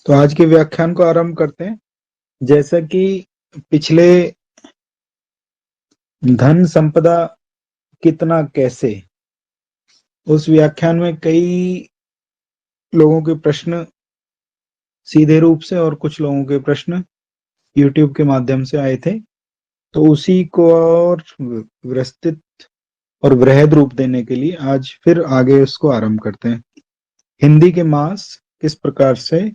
तो आज के व्याख्यान को आरंभ करते हैं। जैसा कि पिछले धन संपदा कितना कैसे, उस व्याख्यान में कई लोगों के प्रश्न सीधे रूप से और कुछ लोगों के प्रश्न YouTube के माध्यम से आए थे, तो उसी को और विस्तृत और वृहद रूप देने के लिए आज फिर आगे उसको आरंभ करते हैं। हिंदी के मास किस प्रकार से,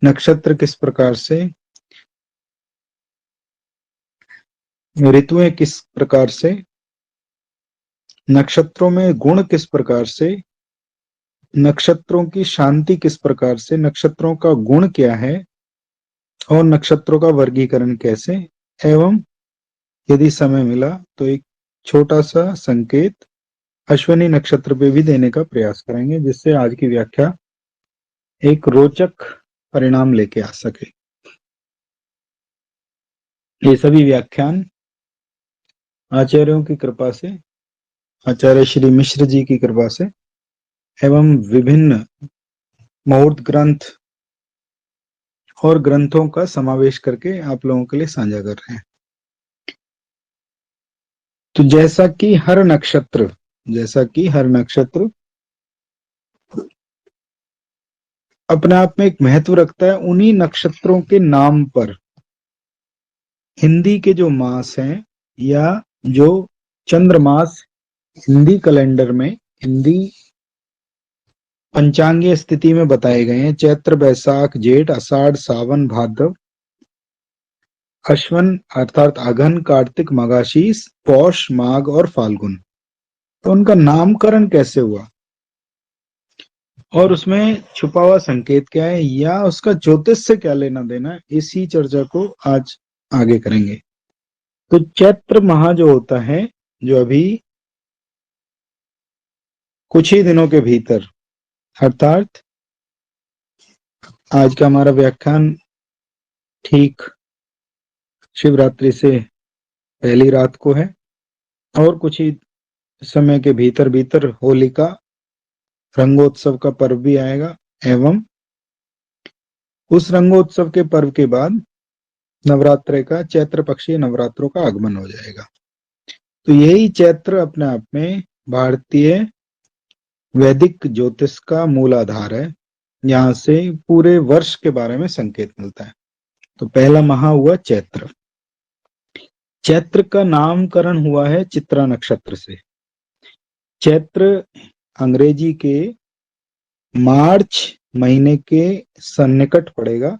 नक्षत्र किस प्रकार से, ऋतुएं किस प्रकार से, नक्षत्रों में गुण किस प्रकार से, नक्षत्रों की शांति किस प्रकार से, नक्षत्रों का गुण क्या है और नक्षत्रों का वर्गीकरण कैसे, एवं यदि समय मिला तो एक छोटा सा संकेत अश्विनी नक्षत्र पे भी देने का प्रयास करेंगे, जिससे आज की व्याख्या एक रोचक परिणाम लेके आ सके। ये सभी व्याख्यान आचार्यों की कृपा से, आचार्य श्री मिश्र जी की कृपा से एवं विभिन्न मुहूर्त ग्रंथ और ग्रंथों का समावेश करके आप लोगों के लिए साझा कर रहे हैं। तो जैसा कि हर नक्षत्र अपने आप में एक महत्व रखता है, उन्हीं नक्षत्रों के नाम पर हिंदी के जो मास हैं या जो चंद्रमास हिंदी कैलेंडर में, हिंदी पंचांगीय स्थिति में बताए गए हैं, चैत्र, बैसाख, जेठ, आषाढ़, सावन, भाद्रव, अश्वन अर्थात अघन, कार्तिक, मघाशीस, पौष, माघ और फाल्गुन। तो उनका नामकरण कैसे हुआ और उसमें छुपा हुआ संकेत क्या है या उसका ज्योतिष से क्या लेना देना है, इसी चर्चा को आज आगे करेंगे। तो चैत्र माह जो होता है, जो अभी कुछ ही दिनों के भीतर, अर्थात आज का हमारा व्याख्यान ठीक शिवरात्रि से पहली रात को है और कुछ ही समय के भीतर भीतर होलिका रंगोत्सव का पर्व भी आएगा एवं उस रंगोत्सव के पर्व के बाद नवरात्र का, चैत्र पक्षीय नवरात्रों का आगमन हो जाएगा। तो यही चैत्र अपने आप में भारतीय वैदिक ज्योतिष का मूल आधार है। यहाँ से पूरे वर्ष के बारे में संकेत मिलता है। तो पहला माह हुआ चैत्र। चैत्र का नामकरण हुआ है चित्रा नक्षत्र से। चैत्र अंग्रेजी के मार्च महीने के सन्निकट पड़ेगा,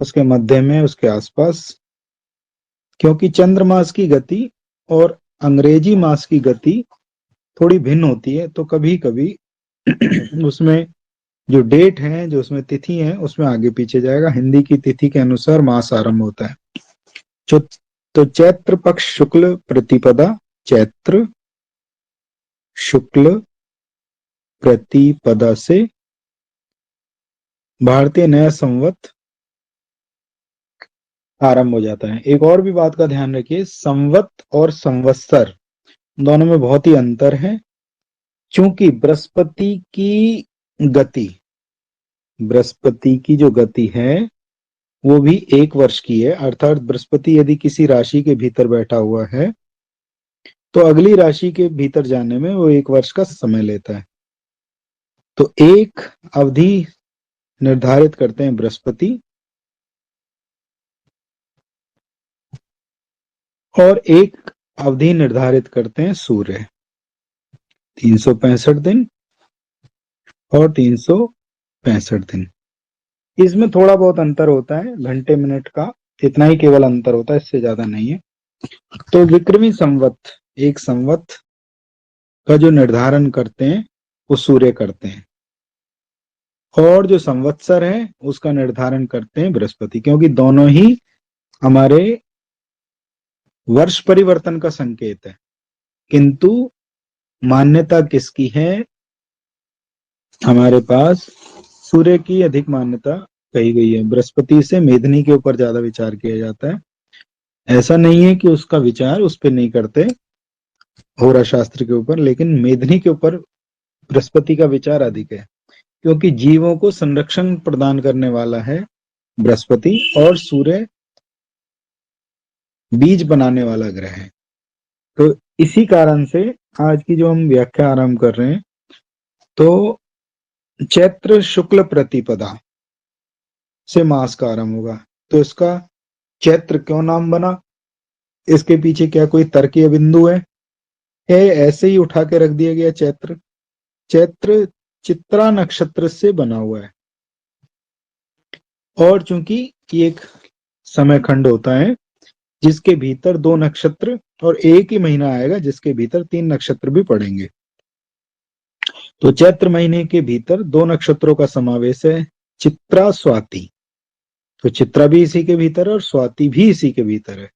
उसके मध्य में, उसके आसपास, क्योंकि चंद्रमास की गति और अंग्रेजी मास की गति थोड़ी भिन्न होती है, तो कभी कभी उसमें जो डेट है, जो उसमें तिथि है, उसमें आगे पीछे जाएगा। हिंदी की तिथि के अनुसार मास आरंभ होता है। तो चैत्र पक्ष शुक्ल प्रतिपदा, चैत्र शुक्ल प्रतिपदा से भारतीय नया संवत आरंभ हो जाता है। एक और भी बात का ध्यान रखिए, संवत और संवत्सर दोनों में बहुत ही अंतर है, क्योंकि बृहस्पति की जो गति है वो भी एक वर्ष की है। अर्थात बृहस्पति यदि किसी राशि के भीतर बैठा हुआ है तो अगली राशि के भीतर जाने में वो एक वर्ष का समय लेता है। तो एक अवधि निर्धारित करते हैं बृहस्पति और एक अवधि निर्धारित करते हैं सूर्य। 365 दिन और 365 दिन, इसमें थोड़ा बहुत अंतर होता है, घंटे मिनट का, इतना ही केवल अंतर होता है, इससे ज्यादा नहीं है। तो विक्रमी संवत, एक संवत का जो निर्धारण करते हैं वो सूर्य करते हैं, और जो संवत्सर है उसका निर्धारण करते हैं बृहस्पति, क्योंकि दोनों ही हमारे वर्ष परिवर्तन का संकेत है। किंतु मान्यता किसकी है? हमारे पास सूर्य की अधिक मान्यता कही गई है। बृहस्पति से मेदिनी के ऊपर ज्यादा विचार किया जाता है। ऐसा नहीं है कि उसका विचार उस पर नहीं करते होरा शास्त्र के ऊपर, लेकिन मेदिनी के ऊपर बृहस्पति का विचार अधिक है, क्योंकि जीवों को संरक्षण प्रदान करने वाला है बृहस्पति, और सूर्य बीज बनाने वाला ग्रह है। तो इसी कारण से आज की जो हम व्याख्या आरंभ कर रहे हैं, तो चैत्र शुक्ल प्रतिपदा से मास का आरंभ होगा। तो इसका चैत्र क्यों नाम बना, इसके पीछे क्या कोई तर्कीय बिंदु है? ऐसे ही उठा के रख दिया गया चैत्र? चैत्र चित्रा नक्षत्र से बना हुआ है, और चूंकि ये एक समय खंड होता है जिसके भीतर 2 नक्षत्र और एक ही महीना आएगा जिसके भीतर 3 नक्षत्र भी पड़ेंगे। तो चैत्र महीने के भीतर 2 नक्षत्रों का समावेश है, चित्रा स्वाति। तो चित्रा भी इसी के भीतर है और स्वाति भी इसी के भीतर है।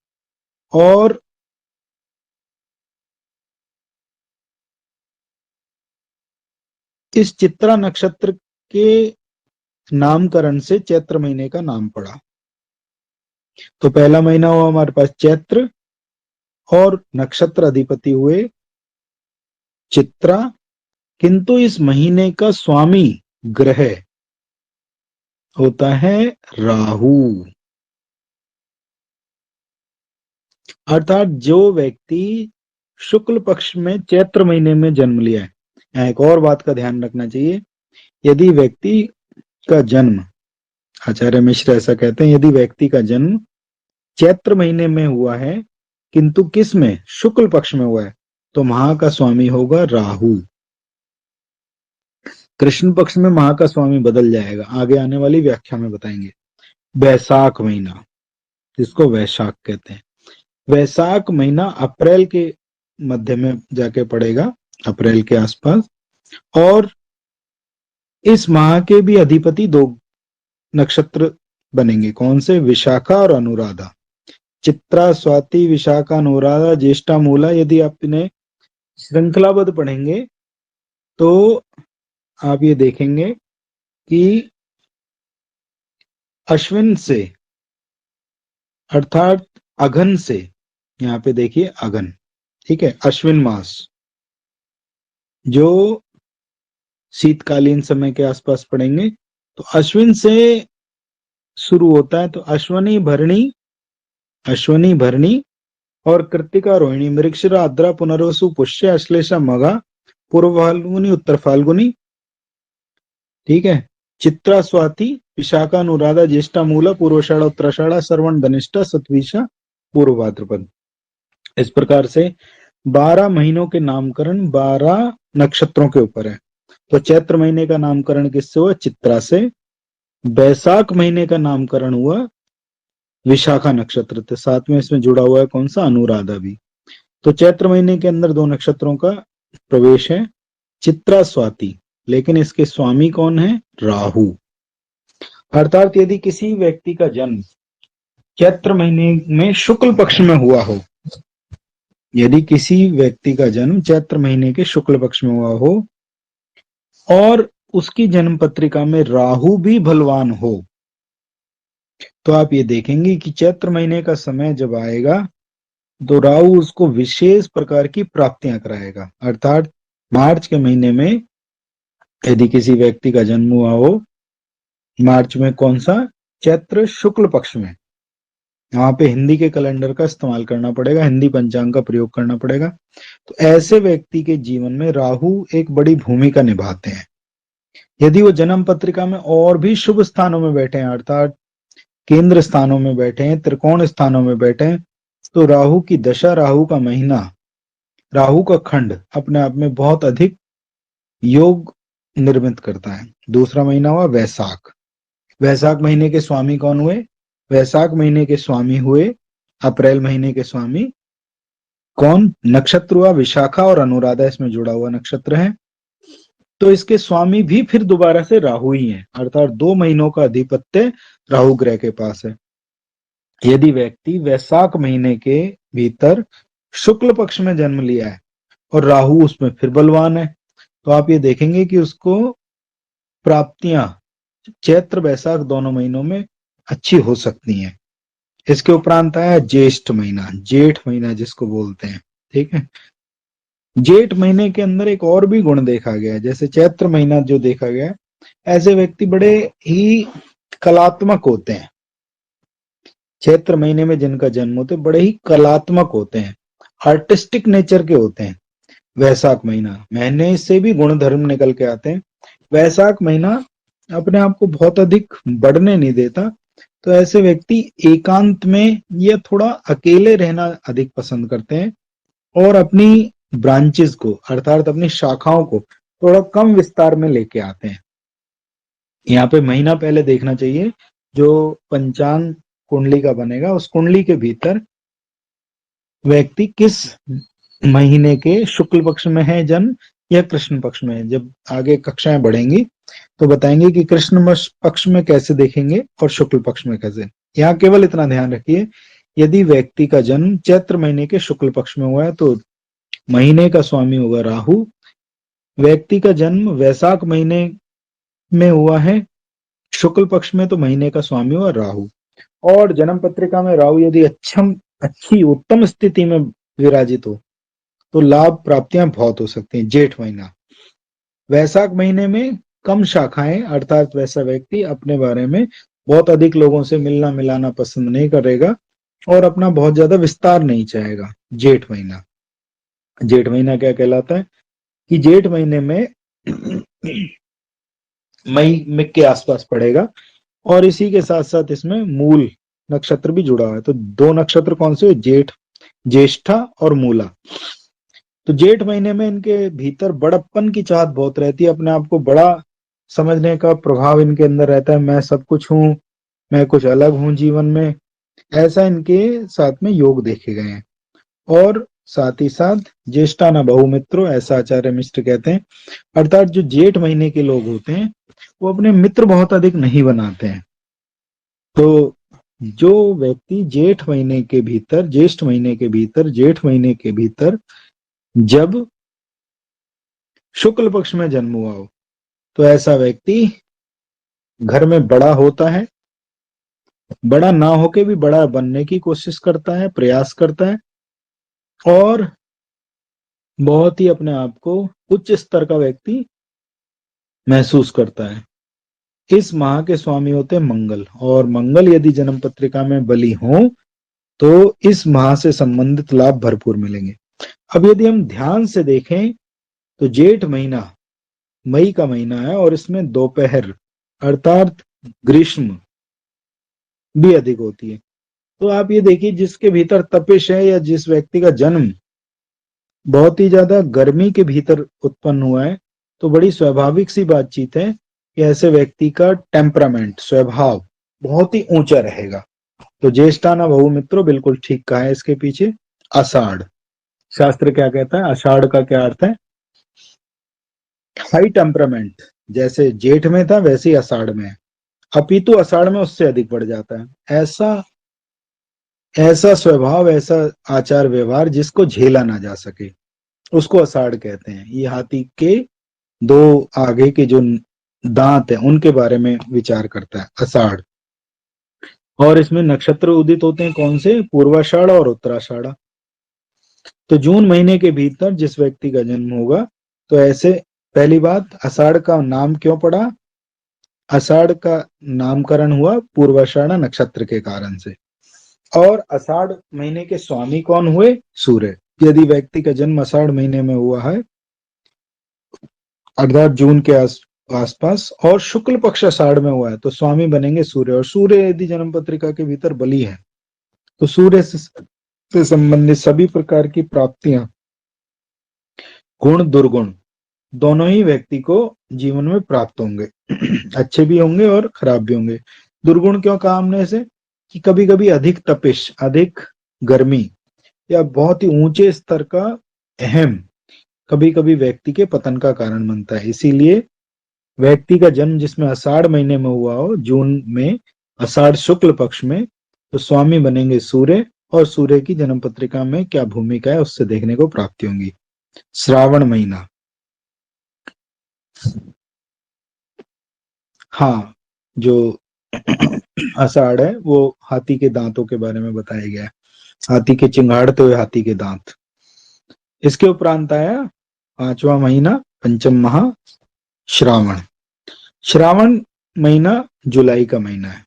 और इस चित्रा नक्षत्र के नामकरण से चैत्र महीने का नाम पड़ा। तो पहला महीना हुआ हमारे पास चैत्र, और नक्षत्र अधिपति हुए चित्रा, किंतु इस महीने का स्वामी ग्रह होता है राहु। अर्थात जो व्यक्ति शुक्ल पक्ष में चैत्र महीने में जन्म लिया है, यहाँ एक और बात का ध्यान रखना चाहिए, यदि व्यक्ति का जन्म, आचार्य मिश्र ऐसा कहते हैं, यदि व्यक्ति का जन्म चैत्र महीने में हुआ है किंतु किस में, शुक्ल पक्ष में हुआ है, तो महा का स्वामी होगा राहु। कृष्ण पक्ष में महा का स्वामी बदल जाएगा, आगे आने वाली व्याख्या में बताएंगे। वैशाख महीना, जिसको वैशाख कहते हैं, वैशाख महीना अप्रैल के मध्य में जाके पड़ेगा, अप्रैल के आसपास। और इस माह के भी अधिपति 2 नक्षत्र बनेंगे, कौन से, विशाखा और अनुराधा। चित्रा स्वाति विशाखा अनुराधा ज्येष्ठा मूला, यदि आप इन्हें श्रृंखलाबद्ध पढ़ेंगे तो आप ये देखेंगे कि अश्विन से, अर्थात अघन से, यहाँ पे देखिए अघन, ठीक है, अश्विन मास जो शीतकालीन समय के आसपास पड़ेंगे, तो अश्विन से शुरू होता है। तो अश्वनी भरणी और कृत्तिका रोहिणी मृगशिरा आद्रा पुनर्वसु पुष्य अश्लेषा मघा पूर्व फाल्गुनी उत्तर फाल्गुनी, ठीक है, चित्रा स्वाति विशाखा अनुराधा ज्येष्ठा मूला पूर्वाषाढ़ा उत्तराषाढ़ा श्रवण धनिष्ठा सतविशा पूर्व भाद्रपद। इस प्रकार से 12 महीनों के नामकरण 12 नक्षत्रों के ऊपर है। तो चैत्र महीने का नामकरण किससे हुआ, चित्रा से। वैशाख महीने का नामकरण हुआ विशाखा नक्षत्र से, साथ में इसमें जुड़ा हुआ है कौन सा, अनुराधा भी। तो चैत्र महीने के अंदर 2 नक्षत्रों का प्रवेश है, चित्रा स्वाति, लेकिन इसके स्वामी कौन है, राहु। अर्थात यदि किसी व्यक्ति का जन्म चैत्र महीने में शुक्ल पक्ष में हुआ हो, यदि किसी व्यक्ति का जन्म चैत्र महीने के शुक्ल पक्ष में हुआ हो और उसकी जन्म पत्रिका में राहु भी बलवान हो, तो आप ये देखेंगे कि चैत्र महीने का समय जब आएगा तो राहु उसको विशेष प्रकार की प्राप्तियां कराएगा। अर्थात मार्च के महीने में यदि किसी व्यक्ति का जन्म हुआ हो मार्च में, कौन सा, चैत्र शुक्ल पक्ष में, वहां पे हिंदी के कैलेंडर का इस्तेमाल करना पड़ेगा, हिंदी पंचांग का प्रयोग करना पड़ेगा। तो ऐसे व्यक्ति के जीवन में राहु एक बड़ी भूमिका निभाते हैं। यदि वो जन्म पत्रिका में और भी शुभ स्थानों में बैठे हैं, अर्थात केंद्र स्थानों में बैठे हैं, त्रिकोण स्थानों में बैठे हैं, तो राहु की दशा, राहु का महीना, राहु का खंड अपने आप में बहुत अधिक योग निर्मित करता है। दूसरा महीना हुआ वैशाख। वैशाख महीने के स्वामी कौन हुए, वैशाख महीने के स्वामी हुए अप्रैल महीने के स्वामी कौन, नक्षत्र हुआ विशाखा और अनुराधा इसमें जुड़ा हुआ नक्षत्र है। तो इसके स्वामी भी फिर दोबारा से राहु ही है, अर्थात 2 महीनों का अधिपत्य राहु ग्रह के पास है। यदि व्यक्ति वैशाख महीने के भीतर शुक्ल पक्ष में जन्म लिया है और राहु उसमें फिर बलवान है, तो आप ये देखेंगे कि उसको प्राप्तियां चैत्र वैशाख दोनों महीनों में अच्छी हो सकती हैं। इसके उपरांत आया ज्येष्ठ महीना, जेठ महीना जिसको बोलते हैं, ठीक है। जेठ महीने के अंदर एक और भी गुण देखा गया है, जैसे चैत्र महीना जो देखा गया ऐसे व्यक्ति बड़े ही कलात्मक होते हैं। चैत्र महीने में जिनका जन्म होते बड़े ही कलात्मक होते हैं, आर्टिस्टिक नेचर के होते हैं। वैशाख महीने से भी गुण धर्म निकल के आते हैं। वैशाख महीना अपने आप को बहुत अधिक बढ़ने नहीं देता, तो ऐसे व्यक्ति एकांत में या थोड़ा अकेले रहना अधिक पसंद करते हैं और अपनी ब्रांचेस को अर्थात अपनी शाखाओं को थोड़ा कम विस्तार में लेके आते हैं। यहाँ पे महीना पहले देखना चाहिए, जो पंचांग कुंडली का बनेगा उस कुंडली के भीतर व्यक्ति किस महीने के शुक्ल पक्ष में है जन्म या कृष्ण पक्ष में है। जब आगे कक्षाएं बढ़ेंगी तो बताएंगे कि कृष्ण पक्ष में कैसे देखेंगे और शुक्ल पक्ष में कैसे। यहाँ केवल इतना ध्यान रखिए, यदि व्यक्ति का जन्म चैत्र महीने के शुक्ल पक्ष में हुआ है तो महीने का स्वामी होगा राहु। व्यक्ति का जन्म वैशाख महीने में हुआ है शुक्ल पक्ष में तो महीने का स्वामी हुआ राहु। और जन्म पत्रिका में राहु यदि अच्छी उत्तम स्थिति में विराजित हो तो लाभ प्राप्तियां बहुत हो सकती हैं। जेठ महीना, वैशाख महीने में कम शाखाएं, अर्थात वैसा व्यक्ति अपने बारे में बहुत अधिक लोगों से मिलना मिलाना पसंद नहीं करेगा और अपना बहुत ज्यादा विस्तार नहीं चाहेगा। जेठ महीना क्या कहलाता है कि जेठ महीने में मई में के आसपास पड़ेगा और इसी के साथ साथ इसमें मूल नक्षत्र भी जुड़ा हुआ है। तो दो नक्षत्र कौन से, जेठ ज्येष्ठा और मूला। तो जेठ महीने में इनके भीतर बड़प्पन की चाहत बहुत रहती है, अपने आप को बड़ा समझने का प्रभाव इनके अंदर रहता है। मैं सब कुछ हूँ, मैं कुछ अलग हूँ जीवन में, ऐसा इनके साथ में योग देखे गए हैं। और साथ ही साथ ज्येष्ठा न बहुमित्रो, ऐसा आचार्य मिश्र कहते हैं, अर्थात जो जेठ महीने के लोग होते हैं वो अपने मित्र बहुत अधिक नहीं बनाते हैं। तो जो व्यक्ति ज्येष्ठ महीने के भीतर जब शुक्ल पक्ष में जन्म हुआ हो तो ऐसा व्यक्ति घर में बड़ा होता है, बड़ा ना होके भी बड़ा बनने की कोशिश करता है, प्रयास करता है और बहुत ही अपने आप को उच्च स्तर का व्यक्ति महसूस करता है। इस माह के स्वामी होते हैं मंगल, और मंगल यदि जन्म पत्रिका में बली हो तो इस माह से संबंधित लाभ भरपूर मिलेंगे। अब यदि हम ध्यान से देखें तो जेठ महीना मई का महीना है और इसमें दोपहर अर्थात ग्रीष्म भी अधिक होती है। तो आप ये देखिए, जिसके भीतर तपिश है या जिस व्यक्ति का जन्म बहुत ही ज्यादा गर्मी के भीतर उत्पन्न हुआ है तो बड़ी स्वाभाविक सी बातचीत है कि ऐसे व्यक्ति का टेम्परामेंट, स्वभाव बहुत ही ऊंचा रहेगा। तो ज्येष्ठा न बहुमित्रो बिल्कुल ठीक कहा है इसके पीछे। आषाढ़, शास्त्र क्या कहता है, आषाढ़ का क्या अर्थ है, हाई टेम्परामेंट। जैसे जेठ में था वैसे ही आषाढ़ में है, अपितु आषाढ़ में उससे अधिक बढ़ जाता है। ऐसा स्वभाव, ऐसा आचार व्यवहार जिसको झेला ना जा सके उसको आषाढ़ कहते हैं। ये हाथी के दो आगे के जो दांत है उनके बारे में विचार करता है आषाढ़। और इसमें नक्षत्र उदित होते हैं कौन से, पूर्वाषाढ़ और उत्तराषाढ़। तो जून महीने के भीतर जिस व्यक्ति का जन्म होगा तो ऐसे, पहली बात, आषाढ़ का नाम क्यों पड़ा, आषाढ़ का नामकरण हुआ पूर्वाषाढ़ नक्षत्र के कारण से। और आषाढ़ महीने के स्वामी कौन हुए, सूर्य। यदि व्यक्ति का जन्म आषाढ़ महीने में हुआ है अर्थात जून के आसपास और शुक्ल पक्ष आषाढ़ में हुआ है तो स्वामी बनेंगे सूर्य। और सूर्य यदि जन्म पत्रिका के भीतर बली है तो सूर्य से संबंधित सभी प्रकार की प्राप्तियां, गुण दुर्गुण दोनों ही व्यक्ति को जीवन में प्राप्त होंगे अच्छे भी होंगे और खराब भी होंगे। दुर्गुण क्यों कहा हमने इसे, कि कभी कभी अधिक तपिश, अधिक गर्मी या बहुत ही ऊंचे स्तर का अहम कभी कभी व्यक्ति के पतन का कारण बनता है। इसीलिए व्यक्ति का जन्म जिसमें आषाढ़ महीने में हुआ हो, जून में आषाढ़ शुक्ल पक्ष में, तो स्वामी बनेंगे सूर्य। और सूर्य की जन्म पत्रिका में क्या भूमिका है उससे देखने को प्राप्ति होंगी। श्रावण महीना, हाँ, जो आषाढ़ है वो हाथी के दांतों के बारे में बताया गया है, हाथी के चिंगाड़ते हुए हाथी के दांत। इसके उपरांत आया पांचवा महीना, पंचम माह, श्रावण। श्रावण महीना जुलाई का महीना है।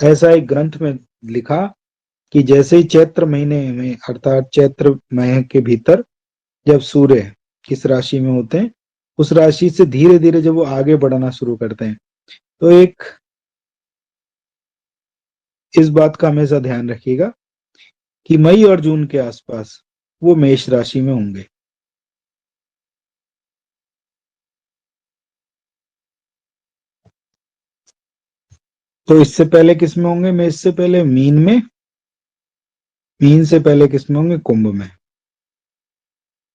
ऐसा एक ग्रंथ में लिखा कि जैसे ही चैत्र महीने में अर्थात चैत्र माह के भीतर जब सूर्य किस राशि में होते हैं, उस राशि से धीरे धीरे जब वो आगे बढ़ना शुरू करते हैं, तो एक इस बात का हमेशा ध्यान रखिएगा कि मई और जून के आसपास वो मेष राशि में होंगे। तो इससे पहले किस में होंगे? मेष से पहले मीन में, मीन से पहले किस में होंगे? कुंभ में।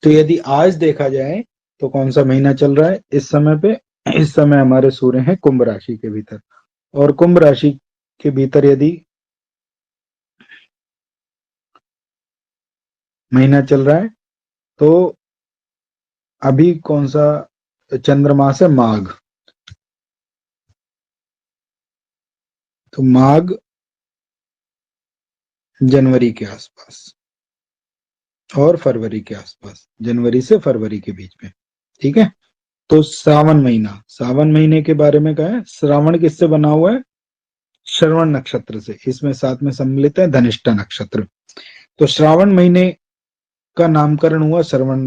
तो यदि आज देखा जाए तो कौन सा महीना चल रहा है इस समय पे? इस समय हमारे सूर्य हैं कुंभ राशि के भीतर, और कुंभ राशि के भीतर यदि महीना चल रहा है तो अभी कौन सा चंद्रमास है? माघ। तो माघ जनवरी के आसपास और फरवरी के आसपास, जनवरी से फरवरी के बीच में, ठीक है। तो श्रावण महीना, श्रावण महीने के बारे में कहा है, श्रावण किससे बना हुआ है? श्रवण नक्षत्र से। इसमें साथ में सम्मिलित है धनिष्ठा नक्षत्र। तो श्रावण महीने का नामकरण हुआ श्रवण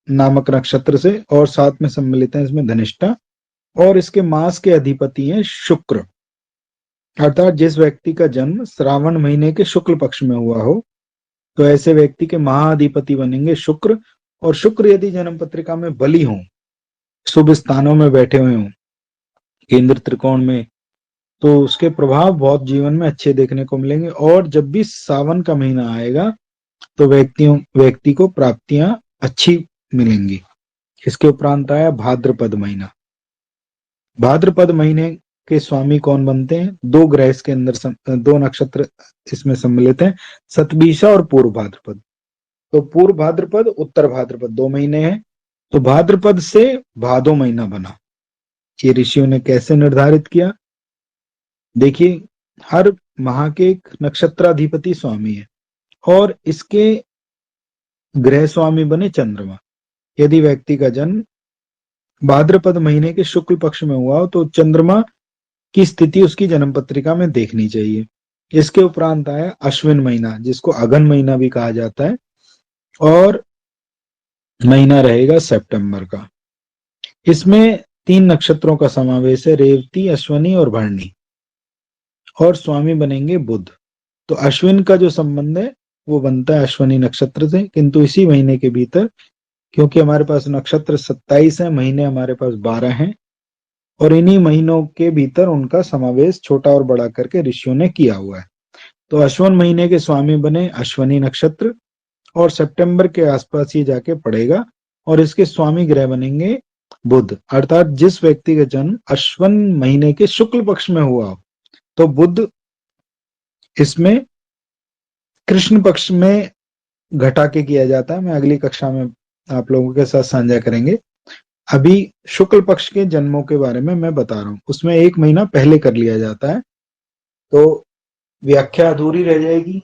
नामक नक्षत्र से, और साथ में सम्मिलित है इसमें धनिष्ठा, और इसके मास के अधिपति हैं शुक्र। अर्थात जिस व्यक्ति का जन्म श्रावण महीने के शुक्ल पक्ष में हुआ हो, तो ऐसे व्यक्ति के महाधिपति बनेंगे शुक्र। और शुक्र यदि जन्म पत्रिका में बली हो, शुभ स्थानों में बैठे हुए हों, केंद्र त्रिकोण में, तो उसके प्रभाव बहुत जीवन में अच्छे देखने को मिलेंगे। और जब भी सावन का महीना आएगा तो व्यक्ति को प्राप्तियां अच्छी मिलेंगी। इसके उपरांत आया भाद्रपद महीना। भाद्रपद महीने के स्वामी कौन बनते हैं? दो ग्रह इसके अंदर दो नक्षत्र इसमें सम्मिलित हैं, सतबीसा और पूर्व भाद्रपद। तो पूर्व भाद्रपद, उत्तर भाद्रपद, 2 महीने हैं। तो भाद्रपद से भादो महीना बना। ये ऋषियों ने कैसे निर्धारित किया? देखिए, हर माह के एक नक्षत्राधिपति स्वामी है, और इसके ग्रह स्वामी बने चंद्रमा। यदि व्यक्ति का जन्म भाद्रपद महीने के शुक्ल पक्ष में हुआ हो, तो चंद्रमा की स्थिति उसकी जन्म पत्रिका में देखनी चाहिए। इसके उपरांत आया अश्विन महीना, जिसको अगन महीना भी कहा जाता है, और महीना रहेगा सितंबर का। इसमें 3 नक्षत्रों का समावेश है, रेवती, अश्वनी और भरणी, और स्वामी बनेंगे बुध। तो अश्विन का जो संबंध है वो बनता है अश्वनी नक्षत्र से, किंतु इसी महीने के भीतर, क्योंकि हमारे पास नक्षत्र 27 है, महीने हमारे पास 12 हैं, और इन्हीं महीनों के भीतर उनका समावेश छोटा और बड़ा करके ऋषियों ने किया हुआ है। तो अश्विन महीने के स्वामी बने अश्वनी नक्षत्र, और सितंबर के आसपास ये जाके पड़ेगा, और इसके स्वामी ग्रह बनेंगे बुध। अर्थात जिस व्यक्ति का जन्म अश्विन महीने के शुक्ल पक्ष में हुआ हो, तो बुध इसमें कृष्ण पक्ष में घटा के किया जाता है। मैं अगली कक्षा में आप लोगों के साथ साझा करेंगे। अभी शुक्ल पक्ष के जन्मों के बारे में मैं बता रहा हूं, उसमें 1 महीना पहले कर लिया जाता है, तो व्याख्या अधूरी रह जाएगी।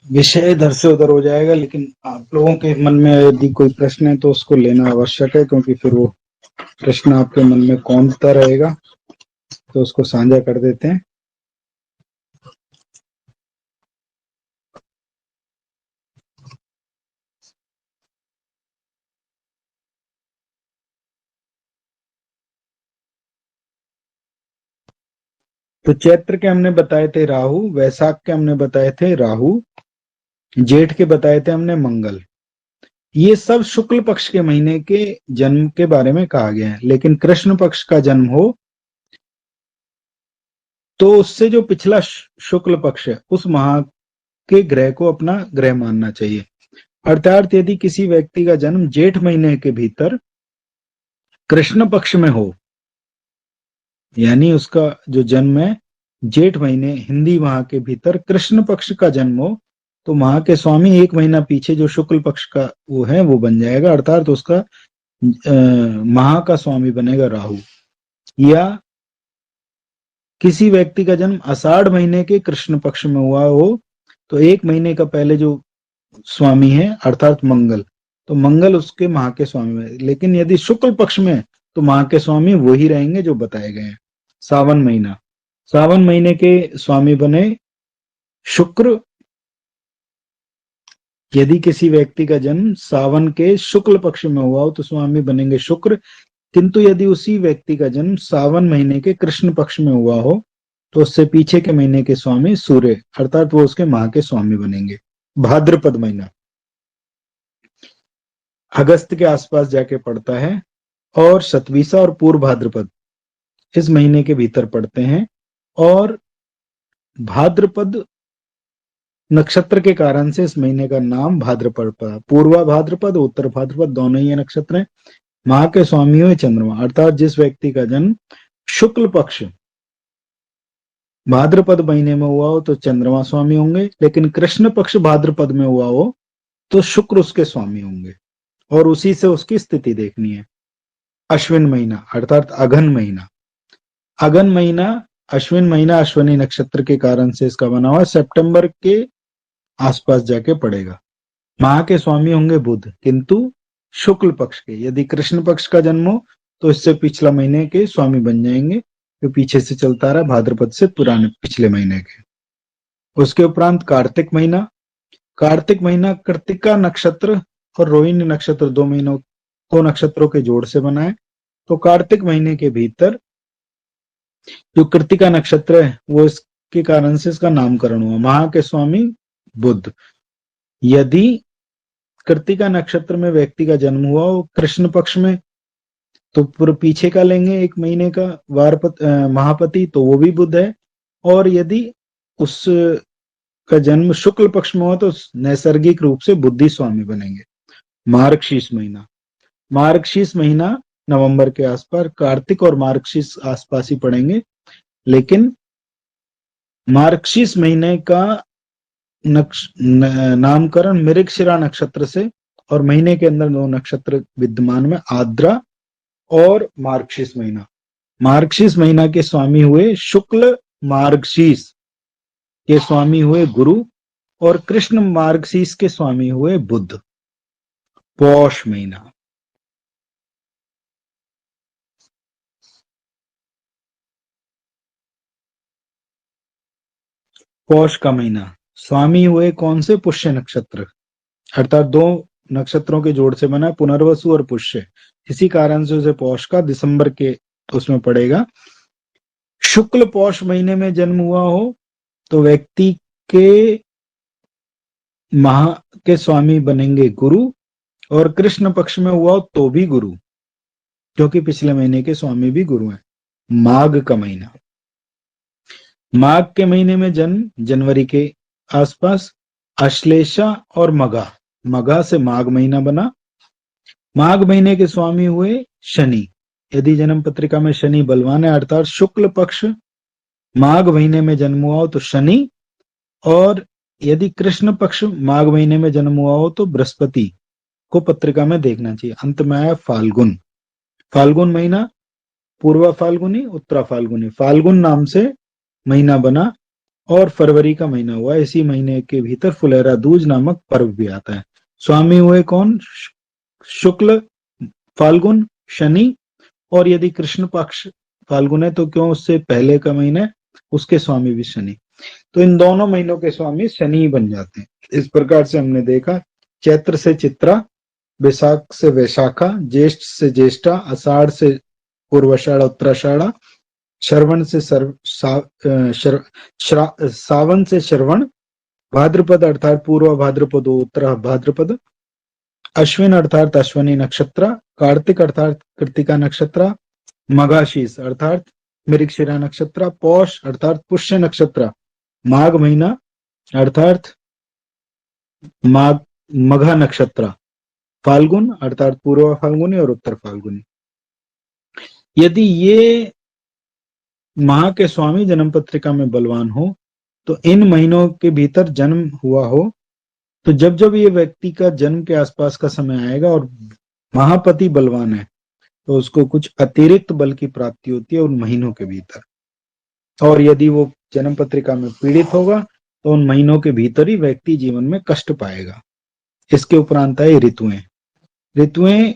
विषय इधर से उधर हो जाएगा, लेकिन आप लोगों के मन में यदि कोई प्रश्न है तो उसको लेना आवश्यक है, क्योंकि फिर वो प्रश्न आपके मन में कौंधता रहेगा। तो उसको साझा कर देते हैं। तो चैत्र के हमने बताए थे राहु, वैशाख के हमने बताए थे राहु, जेठ के बताए थे हमने मंगल। ये सब शुक्ल पक्ष के महीने के जन्म के बारे में कहा गया है। लेकिन कृष्ण पक्ष का जन्म हो तो उससे जो पिछला शुक्ल पक्ष है उस माह के ग्रह को अपना ग्रह मानना चाहिए। अर्थात यदि किसी व्यक्ति का जन्म जेठ महीने के भीतर कृष्ण पक्ष में हो, यानी उसका जो जन्म है जेठ महीने हिंदी माह के भीतर कृष्ण पक्ष का जन्म हो, तो माह के स्वामी 1 महीना पीछे जो शुक्ल पक्ष का वो है वो बन जाएगा। अर्थात उसका माह का स्वामी बनेगा राहु, या किसी व्यक्ति का जन्म आषाढ़ महीने के कृष्ण पक्ष में हुआ हो तो 1 महीने का पहले जो स्वामी है अर्थात मंगल, तो मंगल उसके माह के स्वामी में। लेकिन यदि शुक्ल पक्ष में तो माह के स्वामी वही रहेंगे जो बताए गए हैं। सावन महीना, सावन महीने के स्वामी बने शुक्र। यदि किसी व्यक्ति का जन्म सावन के शुक्ल पक्ष में हुआ हो तो स्वामी बनेंगे शुक्र, किंतु यदि उसी व्यक्ति का जन्म सावन महीने के कृष्ण पक्ष में हुआ हो तो उससे पीछे के महीने के स्वामी सूर्य अर्थात वो उसके माह के स्वामी बनेंगे। भाद्रपद महीना अगस्त के आसपास जाके पड़ता है और शतवीसा और पूर्व भाद्रपद इस महीने के भीतर पड़ते हैं। और भाद्रपद नक्षत्र के कारण से इस महीने का नाम भाद्रपद पड़ा। पूर्वा भाद्रपद उत्तर भाद्रपद दोनों ही नक्षत्र हैं। माह के स्वामी हुए चंद्रमा अर्थात जिस व्यक्ति का जन्म शुक्ल पक्ष भाद्रपद महीने में हुआ हो तो चंद्रमा स्वामी होंगे, लेकिन कृष्ण पक्ष भाद्रपद में हुआ हो तो शुक्र उसके स्वामी होंगे और उसी से उसकी स्थिति देखनी है। अश्विन महीना अर्थात अघन महीना, अघन महीना अश्विन महीना अश्विनी नक्षत्र के कारण से इसका बना हुआ सितंबर के आसपास जाके पड़ेगा। माह के स्वामी होंगे बुध, किंतु शुक्ल पक्ष के। यदि कृष्ण पक्ष का जन्म हो तो इससे पिछला महीने के स्वामी बन जाएंगे, जो पीछे से चलता रहा भाद्रपद से पुराने पिछले महीने के। उसके उपरांत कार्तिक महीना, कार्तिक महीना कृतिका नक्षत्र और रोहिणी नक्षत्र दो नक्षत्रों के जोड़ से बना है। तो कार्तिक महीने के भीतर जो कृतिका नक्षत्र है वो इसके कारण से इसका नामकरण हुआ। माह के स्वामी बुध। यदि कृतिका नक्षत्र में व्यक्ति का जन्म हुआ हो कृष्ण पक्ष में तो पूरे पीछे का लेंगे 1 महीने का महापति, तो वो भी बुध है। और यदि उस का जन्म शुक्ल पक्ष में हुआ तो नैसर्गिक रूप से बुद्धि स्वामी बनेंगे। मार्गशीर्ष महीना, मार्गशीर्ष महीना नवंबर के आसपास, कार्तिक और मार्गशीर्ष आसपास ही पड़ेंगे। लेकिन मार्गशीर्ष महीने का नामकरण मृगशिरा नक्षत्र से और महीने के अंदर 2 नक्षत्र विद्यमान में आद्रा और मार्गशीर्ष महीना। मार्गशीर्ष महीना के स्वामी हुए शुक्ल, मार्गशीर्ष के स्वामी हुए गुरु और कृष्ण मार्गशीर्ष के स्वामी हुए बुध। पौष महीना, पौष का महीना स्वामी हुए कौन से? पुष्य नक्षत्र अर्थात 2 नक्षत्रों के जोड़ से बना पुनर्वसु और पुष्य, इसी कारण से उसे पौष का दिसंबर के उसमें पड़ेगा। शुक्ल पौष महीने में जन्म हुआ हो तो व्यक्ति के माह के स्वामी बनेंगे गुरु और कृष्ण पक्ष में हुआ हो तो भी गुरु, क्योंकि पिछले महीने के स्वामी भी गुरु हैं। माघ का महीना, माघ के महीने में जन्म जनवरी के आसपास, अश्लेषा और मघा, मघा से माघ महीना बना। माघ महीने के स्वामी हुए शनि। यदि जन्म पत्रिका में शनि बलवान है अर्थात शुक्ल पक्ष माघ महीने में जन्म हुआ हो तो शनि, और यदि कृष्ण पक्ष माघ महीने में जन्म हुआ हो तो बृहस्पति को पत्रिका में देखना चाहिए। अंत में आया फाल्गुन, फाल्गुन महीना पूर्वा फाल्गुनी उत्तरा फाल्गुनी, फाल्गुन नाम से महीना बना और फरवरी का महीना हुआ। इसी महीने के भीतर फुलेरा दूज नामक पर्व भी आता है। स्वामी हुए कौन? शुक्ल फाल्गुन शनि, और यदि कृष्ण पक्ष फाल्गुन है तो क्यों उससे पहले का महीना है उसके स्वामी भी शनि, तो इन दोनों महीनों के स्वामी शनि ही बन जाते हैं। इस प्रकार से हमने देखा चैत्र से चित्रा, वैशाख से वैशाखा, ज्येष्ठ से ज्येष्ठा, आषाढ़ से पूर्वाषाढ़ उत्तराषाढ़ा, श्रवण से सावन से श्रवण, भाद्रपद अर्थात पूर्व भाद्रपद उत्तर भाद्रपद, अश्विन अर्थात अश्वनी नक्षत्र, कार्तिक अर्थात कृतिका नक्षत्र, मघाशीष अर्थात मृगशिरा नक्षत्र, पौष अर्थात पुष्य नक्षत्र, माघ महीना अर्थात मघा नक्षत्र, फाल्गुन अर्थात पूर्व फाल्गुनी और उत्तर फाल्गुनी। यदि ये माह के स्वामी जन्म पत्रिका में बलवान हो तो इन महीनों के भीतर जन्म हुआ हो तो जब जब ये व्यक्ति का जन्म के आसपास का समय आएगा और महापति बलवान है तो उसको कुछ अतिरिक्त बल की प्राप्ति होती है उन महीनों के भीतर। और यदि वो जन्म पत्रिका में पीड़ित होगा तो उन महीनों के भीतर ही व्यक्ति जीवन में कष्ट पाएगा। इसके उपरांत है ऋतुएं। ऋतुएं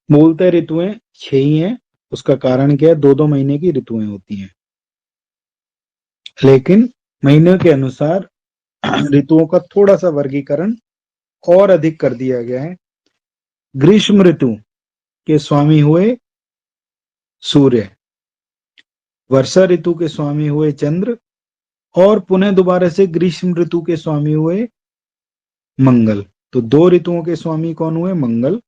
मूलतः ऋतुएं 6 ही हैं। उसका कारण क्या है, 2-2 महीने की ऋतुएं होती हैं, लेकिन महीने के अनुसार ऋतुओं का थोड़ा सा वर्गीकरण और अधिक कर दिया गया है। ग्रीष्म ऋतु के स्वामी हुए सूर्य, वर्षा ऋतु के स्वामी हुए चंद्र, और पुनः दोबारा से ग्रीष्म ऋतु के स्वामी हुए मंगल। तो 2 ऋतुओं के स्वामी कौन हुए? मंगल।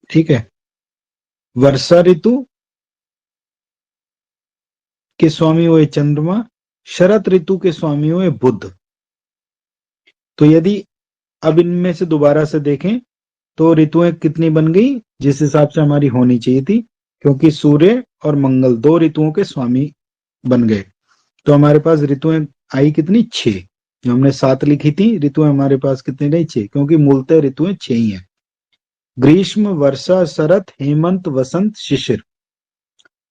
ठीक है। वर्षा ऋतु के स्वामी हुए चंद्रमा, शरद ऋतु के स्वामी हुए बुध। तो यदि अब इनमें से दोबारा से देखें तो ऋतुएं कितनी बन गई जिस हिसाब से हमारी होनी चाहिए थी, क्योंकि सूर्य और मंगल 2 ऋतुओं के स्वामी बन गए। तो हमारे पास ऋतुएं आई कितनी? 6। जो हमने 7 लिखी थी ऋतुएं, हमारे पास कितनी रही? 6, क्योंकि मूलतः ऋतुएं 6 ही हैं। ग्रीष्म, वर्षा, शरत, हेमंत, वसंत, शिशिर।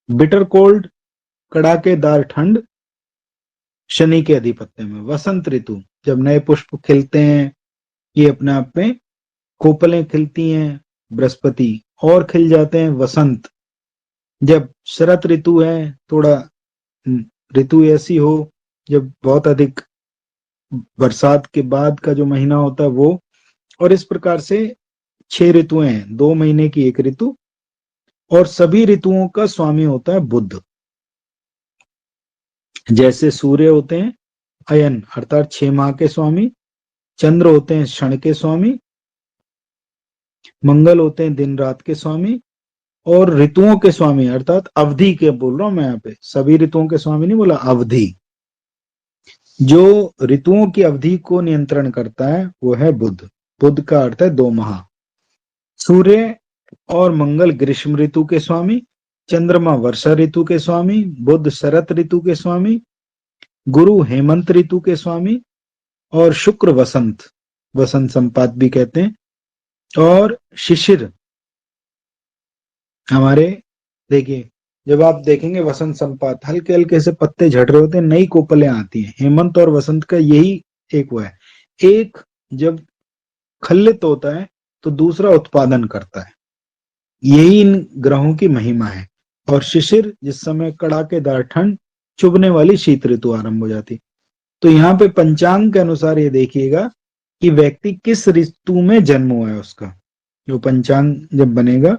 बिटर कोल्ड, कड़ाकेदार ठंड, शनि के अधिपत्य में। वसंत ऋतु, जब नए पुष्प खिलते हैं, ये अपने आप में कोपलें खिलती हैं, बृहस्पति और खिल जाते हैं। वसंत, जब शरत ऋतु है, थोड़ा ऋतु ऐसी हो जब बहुत अधिक बरसात के बाद का जो महीना होता है वो। और इस प्रकार से 6 ऋतुएं हैं, 2 महीने की एक ऋतु, और सभी ऋतुओं का स्वामी होता है बुध। जैसे सूर्य होते हैं अयन अर्थात 6 माह के स्वामी, चंद्र होते हैं क्षण के स्वामी, मंगल होते हैं दिन रात के स्वामी, और ऋतुओं के स्वामी अर्थात अवधि के बोल रहा हूं मैं यहाँ पे, सभी ऋतुओं के स्वामी नहीं बोला, अवधि। जो ऋतुओं की अवधि को नियंत्रण करता है वो है बुध। बुध का अर्थ है 2 माह। सूर्य और मंगल ग्रीष्म ऋतु के स्वामी, चंद्रमा वर्षा ऋतु के स्वामी, बुध शरत ऋतु के स्वामी, गुरु हेमंत ऋतु के स्वामी, और शुक्र वसंत, वसंत संपात भी कहते हैं, और शिशिर हमारे, देखिए जब आप देखेंगे वसंत संपात, हल्के हल्के से पत्ते झड़ रहे होते हैं, नई कोपलें आती हैं। हेमंत और वसंत का यही एक वो है, एक जब खल्लित होता है तो दूसरा उत्पादन करता है, यही इन ग्रहों की महिमा है। और शिशिर, जिस समय कड़ाकेदार ठंड, चुभने वाली शीत ऋतु आरंभ हो जाती। तो यहाँ पे पंचांग के अनुसार ये देखिएगा कि व्यक्ति किस ऋतु में जन्म हुआ है उसका, जो पंचांग जब बनेगा,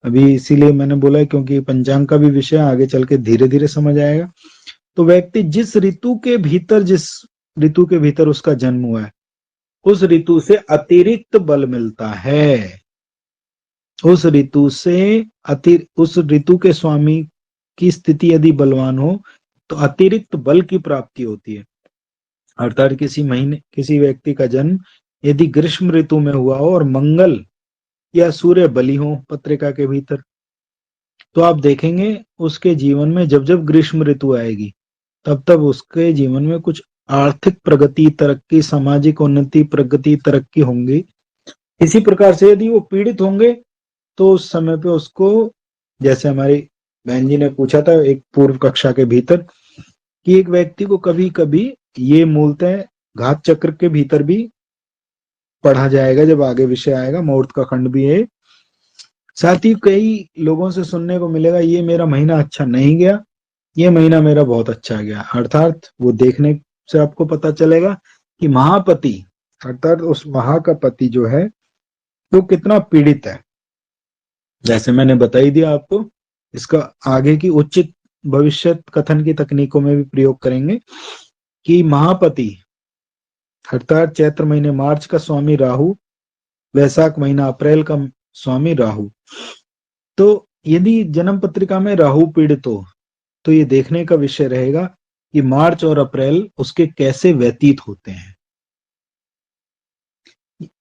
अभी इसीलिए मैंने बोला है क्योंकि पंचांग का भी विषय आगे चल के धीरे धीरे समझ आएगा। तो व्यक्ति जिस ऋतु के भीतर, जिस ऋतु के भीतर उसका जन्म हुआ है, उस ऋतु से अतिरिक्त बल मिलता है। उस ऋतु से उस ऋतु के स्वामी की स्थिति यदि बलवान हो तो अतिरिक्त बल की प्राप्ति होती है। अर्थात किसी व्यक्ति का जन्म यदि ग्रीष्म ऋतु में हुआ हो और मंगल या सूर्य बली हो पत्रिका के भीतर, तो आप देखेंगे उसके जीवन में जब जब ग्रीष्म ऋतु आएगी तब तब उसके जीवन में कुछ आर्थिक प्रगति, तरक्की, सामाजिक उन्नति, प्रगति, तरक्की होंगी। इसी प्रकार से यदि वो पीड़ित होंगे तो उस समय पे उसको, जैसे हमारी बहन जी ने पूछा था एक पूर्व कक्षा के भीतर, कि एक व्यक्ति को कभी कभी ये मूलतः घात चक्र के भीतर भी पढ़ा जाएगा, जब आगे विषय आएगा, मुहूर्त का खंड भी है। साथ ही कई लोगों से सुनने को मिलेगा ये मेरा महीना अच्छा नहीं गया, ये महीना मेरा बहुत अच्छा गया। अर्थात वो देखने से आपको पता चलेगा कि महापति अर्थात उस महा का पति जो है वो कितना पीड़ित है। जैसे मैंने बता ही दिया आपको, इसका आगे की उचित भविष्य कथन की तकनीकों में भी प्रयोग करेंगे कि महापति अर्थात चैत्र महीने मार्च का स्वामी राहु, वैशाख महीना अप्रैल का स्वामी राहु। तो यदि जन्म पत्रिका में राहु पीड़ित हो तो ये देखने का विषय रहेगा कि मार्च और अप्रैल उसके कैसे व्यतीत होते हैं।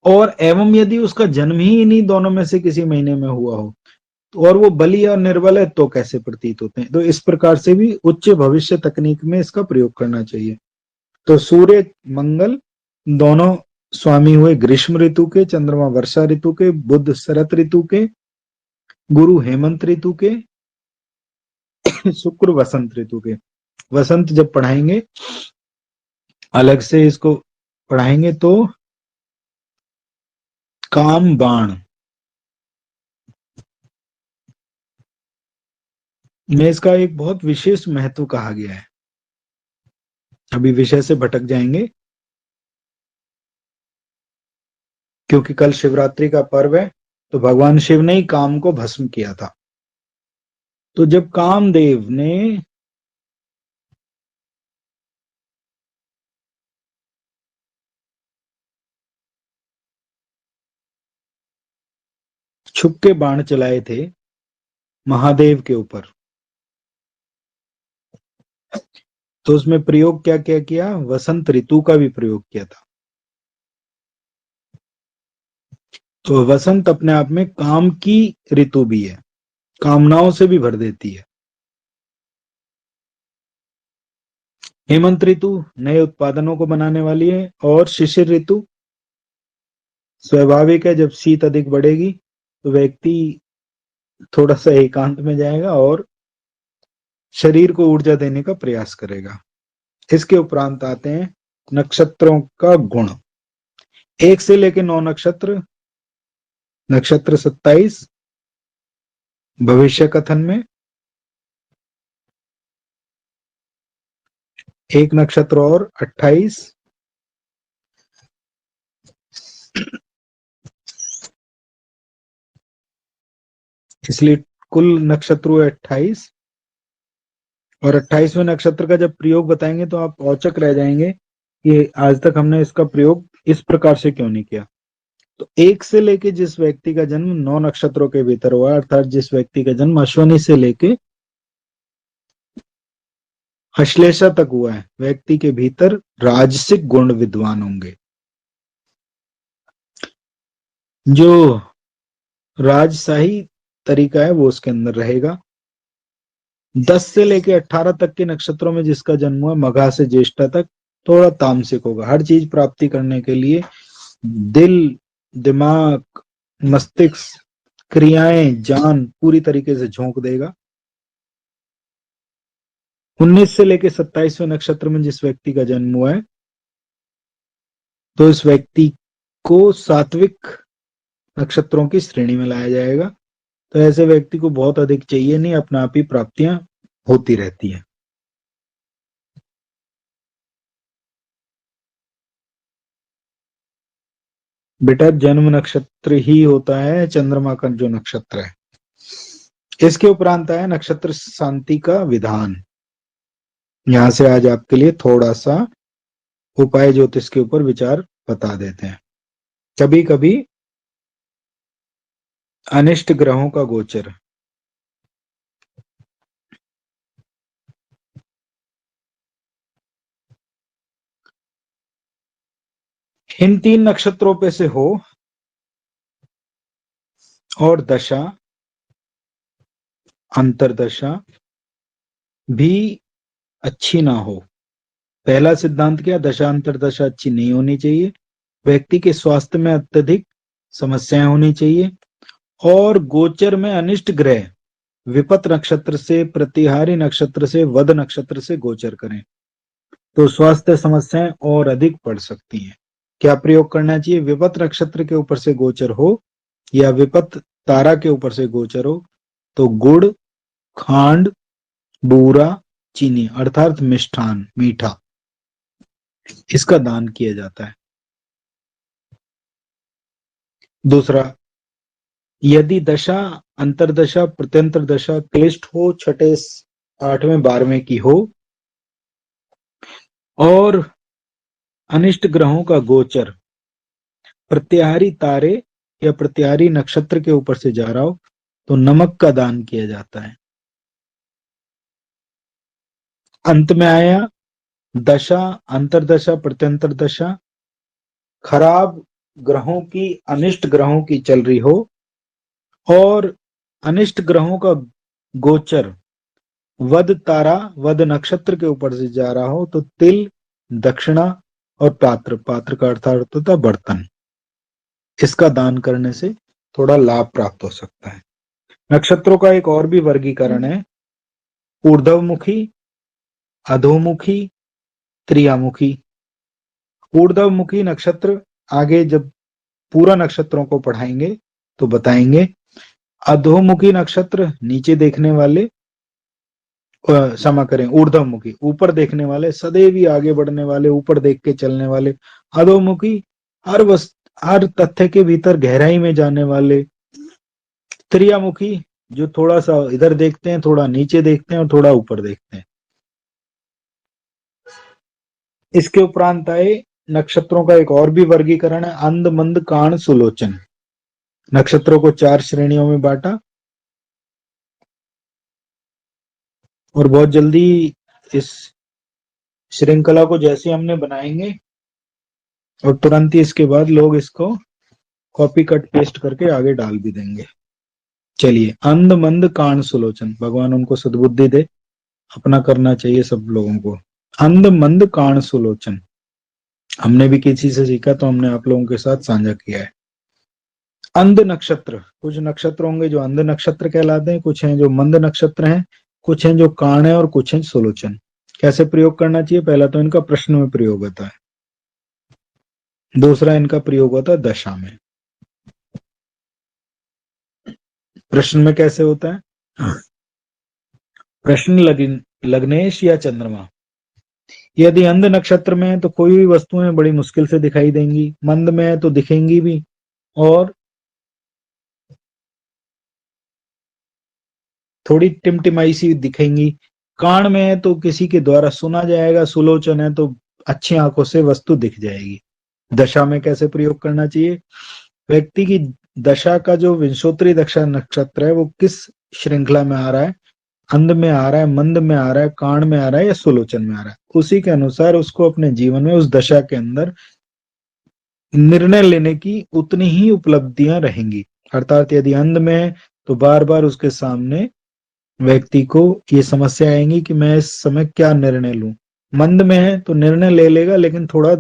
और एवं यदि उसका जन्म ही इन्हीं दोनों में से किसी महीने में हुआ हो, तो और वो बली और निर्बल है, तो कैसे प्रतीत होते हैं। तो इस प्रकार से भी उच्च भविष्य तकनीक में इसका प्रयोग करना चाहिए। तो सूर्य मंगल दोनों स्वामी हुए ग्रीष्म ऋतु के, चंद्रमा वर्षा ऋतु के, बुध शरत ऋतु के, गुरु हेमंत ऋतु के, शुक्र वसंत ऋतु के। वसंत जब पढ़ाएंगे अलग से इसको पढ़ाएंगे तो काम बाण में इसका एक बहुत विशेष महत्व कहा गया है। अभी विषय से भटक जाएंगे क्योंकि कल शिवरात्रि का पर्व है, तो भगवान शिव ने ही काम को भस्म किया था। तो जब कामदेव ने छुप के बाण चलाए थे महादेव के ऊपर, तो उसमें प्रयोग क्या क्या किया, वसंत ऋतु का भी प्रयोग किया था। तो वसंत अपने आप में काम की ऋतु भी है, कामनाओं से भी भर देती है। हेमंत ऋतु नए उत्पादनों को बनाने वाली है, और शिशिर ऋतु स्वाभाविक है, जब शीत अधिक बढ़ेगी तो व्यक्ति थोड़ा सा एकांत में जाएगा और शरीर को ऊर्जा देने का प्रयास करेगा। इसके उपरांत आते हैं नक्षत्रों का गुण। 1 से लेकर 9 नक्षत्र, नक्षत्र 27 भविष्य कथन में, एक नक्षत्र और 28, इसलिए कुल नक्षत्र हुए 28। और 28वें नक्षत्र का जब प्रयोग बताएंगे तो आप औचक रह जाएंगे कि आज तक हमने इसका प्रयोग इस प्रकार से क्यों नहीं किया। तो 1 से लेके जिस व्यक्ति का जन्म 9 नक्षत्रों के भीतर हुआ, अर्थात जिस व्यक्ति का जन्म अश्विनी से लेके अश्लेषा तक हुआ है, व्यक्ति के भीतर राजसिक गुण विद्वान होंगे। जो राजशाही तरीका है वो उसके अंदर रहेगा। 10 से लेके 18 तक के नक्षत्रों में जिसका जन्म हुआ, मघा से ज्येष्ठा तक, थोड़ा तामसिक होगा। हर चीज प्राप्ति करने के लिए दिल, दिमाग, मस्तिष्क, क्रियाएं, जान पूरी तरीके से झोंक देगा। 19 से लेके 27वें नक्षत्र में जिस व्यक्ति का जन्म हुआ है, तो इस व्यक्ति को सात्विक नक्षत्रों की श्रेणी में लाया जाएगा। तो ऐसे व्यक्ति को बहुत अधिक चाहिए नहीं, अपना आप ही प्राप्तियां होती रहती है। बेटा जन्म नक्षत्र ही होता है चंद्रमा का जो नक्षत्र है। इसके उपरांत है नक्षत्र शांति का विधान। यहां से आज आपके लिए थोड़ा सा उपाय ज्योतिष के ऊपर विचार बता देते हैं। कभी कभी अनिष्ट ग्रहों का गोचर, इन 3 नक्षत्रों पे से हो और दशा अंतरदशा भी अच्छी ना हो। पहला सिद्धांत क्या, दशा अंतरदशा अच्छी नहीं होनी चाहिए, व्यक्ति के स्वास्थ्य में अत्यधिक समस्याएं होनी चाहिए, और गोचर में अनिष्ट ग्रह विपत नक्षत्र से, प्रतिहारी नक्षत्र से, वध नक्षत्र से गोचर करें तो स्वास्थ्य समस्याएं और अधिक बढ़ सकती हैं। क्या प्रयोग करना चाहिए, विपत नक्षत्र के ऊपर से गोचर हो या विपत तारा के ऊपर से गोचर हो, तो गुड़, खांड, बूरा, चीनी अर्थात मिष्ठान, मीठा, इसका दान किया जाता है। दूसरा, यदि दशा अंतरदशा प्रत्यंतर दशा क्लिष्ट हो, छठे 8वें 12वें की हो, और अनिष्ट ग्रहों का गोचर प्रत्याहारी तारे या प्रत्याहारी नक्षत्र के ऊपर से जा रहा हो, तो नमक का दान किया जाता है। अंत में आया दशा अंतरदशा प्रत्यंतर दशा खराब ग्रहों की, अनिष्ट ग्रहों की चल रही हो और अनिष्ट ग्रहों का गोचर वद तारा, वद नक्षत्र के ऊपर से जा रहा हो तो तिल, दक्षिणा और पात्र, पात्र का अर्थ होता है बर्तन, इसका दान करने से थोड़ा लाभ प्राप्त हो सकता है। नक्षत्रों का एक और भी वर्गीकरण है, ऊर्ध्वमुखी, अधोमुखी, त्रियामुखी। ऊर्ध्वमुखी नक्षत्र आगे जब पूरा नक्षत्रों को पढ़ाएंगे तो बताएंगे। अधोमुखी नक्षत्र नीचे देखने वाले, क्षमा करें, ऊर्ध्वमुखी ऊपर देखने वाले, सदैव ही आगे बढ़ने वाले, ऊपर देख के चलने वाले। अधोमुखी हर तथ्य के भीतर गहराई में जाने वाले। त्रियामुखी जो थोड़ा सा इधर देखते हैं, थोड़ा नीचे देखते हैं और थोड़ा ऊपर देखते हैं। इसके उपरांत आए नक्षत्रों का एक और भी वर्गीकरण है, अंध, मंद, काण, सुलोचन। नक्षत्रों को 4 श्रेणियों में बांटा और बहुत जल्दी इस श्रृंखला को जैसे हमने बनाएंगे और तुरंत ही इसके बाद लोग इसको कॉपी कट पेस्ट करके आगे डाल भी देंगे। चलिए, अंध, मंद, काण, सुलोचन, भगवान उनको सद्बुद्धि दे, अपना करना चाहिए सब लोगों को। अंध, मंद, काण, सुलोचन हमने भी किसी से सीखा तो हमने आप लोगों के साथ साझा किया है। अंध नक्षत्र, कुछ नक्षत्र होंगे जो अंध नक्षत्र कहलाते हैं, कुछ हैं जो मंद नक्षत्र हैं, कुछ हैं जो काण है और कुछ हैं सुलोचन। कैसे प्रयोग करना चाहिए? पहला तो इनका प्रश्न में प्रयोग होता है, दूसरा इनका प्रयोग होता है दशा में। प्रश्न में कैसे होता है? प्रश्न लग्नेश या चंद्रमा। यदि अंध नक्षत्र में है तो कोई भी वस्तुएं बड़ी मुश्किल से दिखाई देंगी, मंद में है तो दिखेंगी भी और थोड़ी टिमटिमाई सी दिखेंगी। कान में है तो किसी के द्वारा सुना जाएगा, सुलोचन है तो अच्छी आंखों से वस्तु दिख जाएगी। दशा में कैसे प्रयोग करना चाहिए? व्यक्ति की दशा का जो विंशोत्तरी दशा नक्षत्र है वो किस श्रृंखला में आ रहा है, अंध में आ रहा है, मंद में आ रहा है, कान में आ रहा है या सुलोचन में आ रहा है, उसी के अनुसार उसको अपने जीवन में उस दशा के अंदर निर्णय लेने की उतनी ही उपलब्धियां रहेंगी। अर्थात यदि अंध में है तो बार बार उसके सामने व्यक्ति को ये समस्या आएंगी कि मैं इस समय क्या निर्णय लूं। मंद में है तो निर्णय ले लेगा लेकिन थोड़ा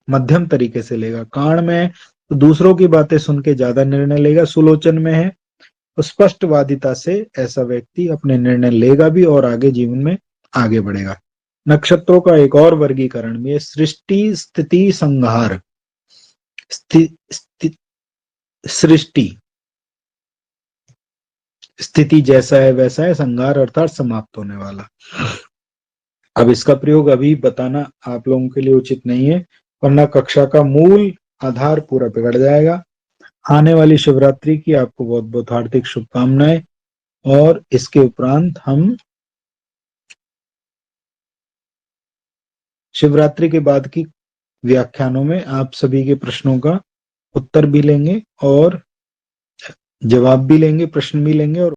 मध्यम तरीके से लेगा। कान में है तो दूसरों की बातें सुन के ज्यादा निर्णय लेगा। सुलोचन में है तो स्पष्टवादिता से ऐसा व्यक्ति अपने निर्णय लेगा भी और आगे जीवन में आगे बढ़ेगा। नक्षत्रों का एक और वर्गीकरण भी है, सृष्टि, स्थिति, संहार। सृष्टि, स्थिति जैसा है वैसा है, संहार अर्थात समाप्त होने वाला। अब इसका प्रयोग अभी बताना आप लोगों के लिए उचित नहीं है, वरना कक्षा का मूल आधार पूरा बिगड़ जाएगा। आने वाली शिवरात्रि की आपको बहुत बहुत हार्दिक शुभकामनाएं और इसके उपरांत हम शिवरात्रि के बाद की व्याख्यानों में आप सभी के प्रश्नों का उत्तर भी लेंगे और जवाब भी लेंगे, प्रश्न भी लेंगे और